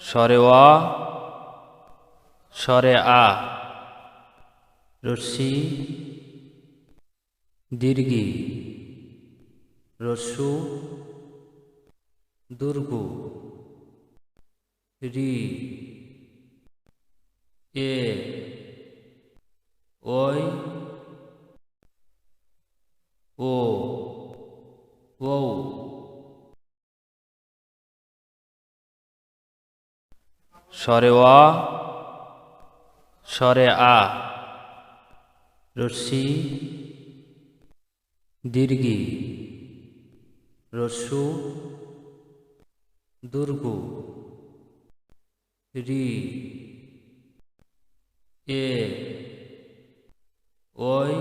স্বরে অ, স্বরে আ, রস্যি দীর্ঘি, রস্যু দুর্গু, রি এ ওই ও ঔ। স্বরে অ, স্বরে আ, রস্যি দীর্ঘি, রস্যু দুর্গু, রি এ ওই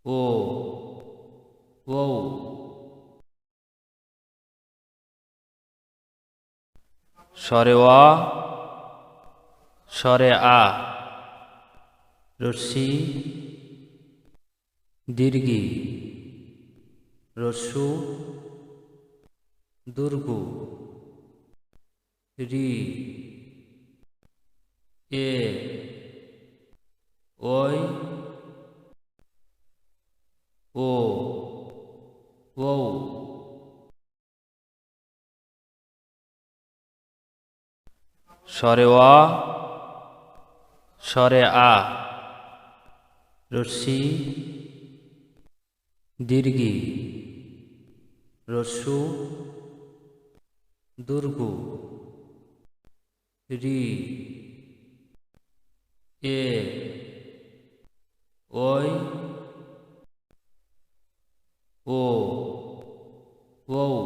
ও ঔ। স্বরে অ, স্বরে আ, রস্যি দীর্ঘি, রস্যু দুর্গু, রি এ ওই ও ঔ। স্বরে অ, স্বরে আ, রস্যি দীর্ঘি, রস্যু দুর্গু, রি এ ওই ও ঔ।